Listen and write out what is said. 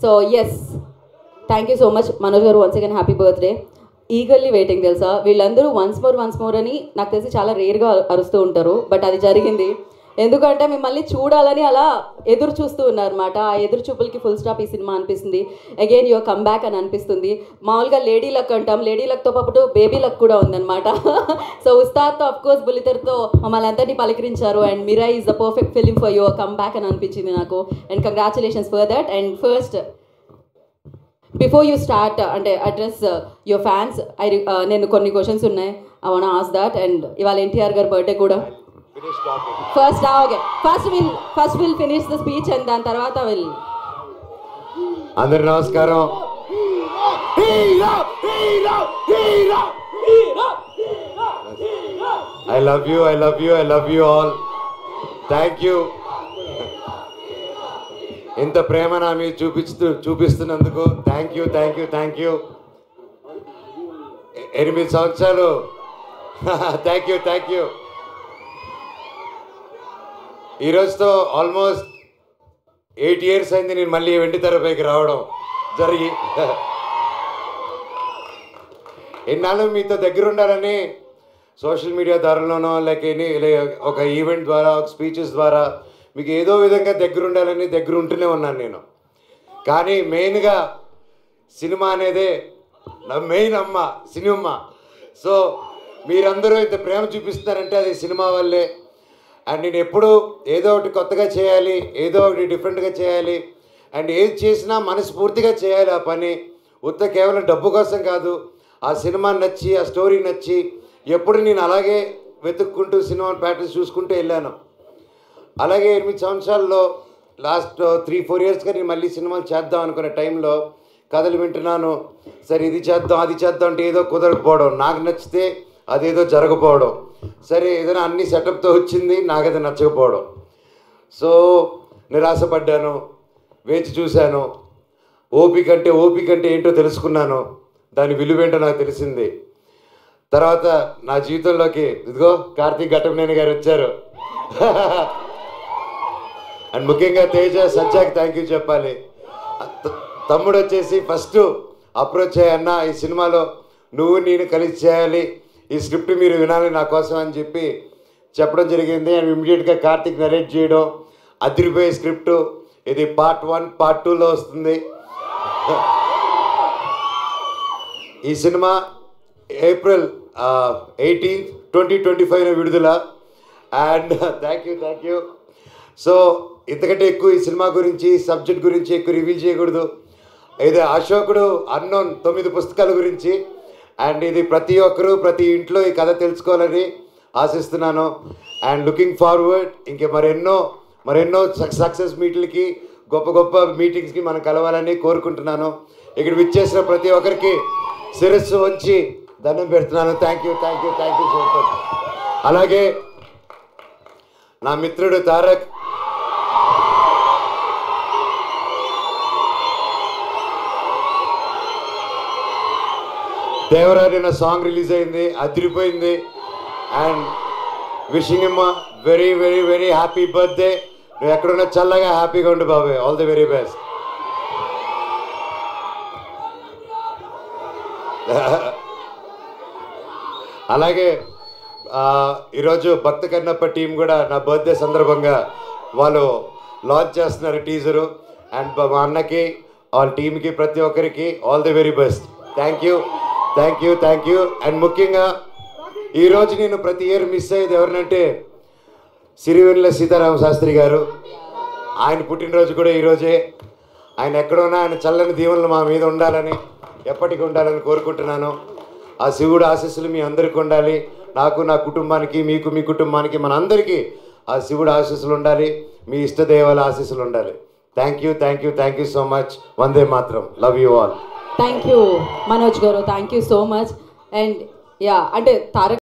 So yes, thank you so much Manoj garu. Once again happy birthday. Eagerly waiting తెలుసా. వీళ్ళందరూ once more అని నాకు తెలిసి చాలా రేర్గా అరుస్తూ ఉంటారు, బట్ అది జరిగింది. ఎందుకంటే మిమ్మల్ని చూడాలని అలా ఎదురు చూస్తూ ఉన్నారన్నమాట. ఆ ఎదురు చూపులకి ఫుల్ స్టాప్ ఈ సినిమా అనిపిస్తుంది. అగైన్ యువర్ కమ్ బ్యాక్ అని అనిపిస్తుంది. మామూలుగా లేడీ లక్ అంటాం, లేడీ లక్తో పాటు బేబీ లక్ కూడా ఉందన్నమాట. సో ఉస్తాద్తో అఫ్కోర్స్ బుల్లితెరతో మమ్మల్ని అందరినీ పలకరించారు. And Mirai is the perfect film for your come back అని అనిపించింది నాకు. And congratulations for that. And first before you start అంటే అడ్రస్ యువర్ ఫ్యాన్స్, నేను కొన్ని క్వశ్చన్స్ ఉన్నాయి. I want ask that. And ఇవాళ ఎన్టీఆర్ గారి బర్త్డే కూడా. First will finish the speech and దాని తర్వాత విల్. అందరికి నమస్కారం. I love you all. Thank you. ఇంత ప్రేమ నా మీద చూపిస్తున్నందుకు థ్యాంక్ యూ. 8 సంవత్సరాలు. Thank you. ఈరోజుతో ఆల్మోస్ట్ 8 years అయింది నేను మళ్ళీ వెండితెరపైకి రావడం జరిగి. ఎన్నాళ్ళు మీతో దగ్గర ఉండాలని సోషల్ మీడియా ద్వారాలోనో లేక ఒక ఈవెంట్ ద్వారా, ఒక స్పీచెస్ ద్వారా మీకు ఏదో విధంగా దగ్గర ఉండాలని దగ్గర ఉంటూనే ఉన్నాను నేను. కానీ మెయిన్గా సినిమా అనేదే నా మెయిన్ అమ్మ, సినిమా. సో మీరందరూ ఇంత ప్రేమ చూపిస్తున్నారంటే అది సినిమా వల్లే. అండ్ నేను ఎప్పుడు ఏదో ఒకటి కొత్తగా చేయాలి, ఏదో ఒకటి డిఫరెంట్గా చేయాలి. అండ్ ఏది చేసినా మనస్ఫూర్తిగా చేయాలి ఆ పని. కేవలం డబ్బు కోసం కాదు. ఆ సినిమా నచ్చి, ఆ స్టోరీ నచ్చి ఎప్పుడు నేను అలాగే వెతుక్కుంటూ సినిమా ప్యాటర్న్స్ చూసుకుంటూ వెళ్ళాను. అలాగే 8 సంవత్సరాల్లో లాస్ట్ 3-4 yearsగా నేను మళ్ళీ సినిమాలు చేద్దాం అనుకునే టైంలో కథలు వింటున్నాను. సరే ఇది చేద్దాం అది చేద్దాం అంటే ఏదో కుదరకపోవడం, నాకు నచ్చితే అదేదో జరగకపోవడం. సరే ఏదైనా అన్ని సెటప్తో వచ్చింది, నాకు అది నచ్చకపోవడం. సో నిరాశపడ్డాను, వేచి చూశాను. ఓపిక అంటే ఏంటో తెలుసుకున్నాను. దాని విలువేంటో నాకు తెలిసింది. తర్వాత నా జీవితంలోకి ఇదిగో కార్తీక్ ఘట్టమనేని గారు వచ్చారు. అండ్ ముఖ్యంగా తేజ, సజ్జాకి థ్యాంక్ యూ చెప్పాలి. తమ్ముడు వచ్చేసి ఫస్ట్ అప్రోచ్ అయ్యన్న, ఈ సినిమాలో నువ్వు నేను కలిసి చేయాలి, ఈ స్క్రిప్ట్ మీరు వినాలి నా కోసం అని చెప్పి చెప్పడం జరిగింది. అండ్ ఇమ్మీడియట్గా కార్తీక్ నరేట్ చేయడం, అదిరిపోయే స్క్రిప్టు. ఇది Part 1, Part 2లో వస్తుంది. ఈ సినిమా April 18th, 2025 విడుదల. And thank you. సో ఇంతకంటే ఎక్కువ ఈ సినిమా గురించి, సబ్జెక్ట్ గురించి ఎక్కువ రివీల్ చేయకూడదు. ఇది అశోకుడు అన్నోన్ 9 పుస్తకాల గురించి. అండ్ ఇది ప్రతి ఒక్కరూ ప్రతి ఇంట్లో ఈ కథ తెలుసుకోవాలని ఆశిస్తున్నాను. అండ్ లుకింగ్ ఫార్వర్డ్ ఇంకే మరెన్నో సక్సెస్ మీట్లకి, గొప్ప మీటింగ్స్కి మనం కలవాలని కోరుకుంటున్నాను. ఇక్కడ విచ్చేసిన ప్రతి ఒక్కరికి శిరస్సు వంచి దండం పెడుతున్నాను. Thank you so much. అలాగే నా మిత్రుడు తారక్, దేవరాని నా సాంగ్ రిలీజ్ అయింది, అదిరిపోయింది. And wishing him very happy birthday. నువ్వు ఎక్కడున్నా చల్లగా హ్యాపీగా ఉండు బాబాయ్. All the very best. అలాగే ఈరోజు భక్త కన్నప్ప టీం కూడా నా బర్త్డే సందర్భంగా వాళ్ళు లాంచ్ చేస్తున్నారు టీజరు. అండ్ మా అన్నకి, వాళ్ళ టీంకి, ప్రతి ఒక్కరికి all the very best. Thank you. And ముఖ్యంగా ఈరోజు నేను ప్రతి ఇయర్ మిస్ అయ్యేది ఎవరినంటే సిరివెన్నెల సీతారామ శాస్త్రి గారు. ఆయన పుట్టినరోజు కూడా ఈరోజే. ఆయన ఎక్కడున్నా ఆయన చల్లని దీవెనలు మా మీద ఉండాలని, ఎప్పటికీ ఉండాలని కోరుకుంటున్నాను. ఆ శివుడు ఆశీస్సులు మీ అందరికీ ఉండాలి. నాకు, నా కుటుంబానికి, మీకు, మీ కుటుంబానికి, మనందరికీ ఆ శివుడు ఆశీస్సులు ఉండాలి. మీ ఇష్టదేవాల ఆశీస్సులు ఉండాలి. Thank you so much. Vande Mataram. Love you all. Thank you Manoj garu, thank you so much. And అంటే తారక్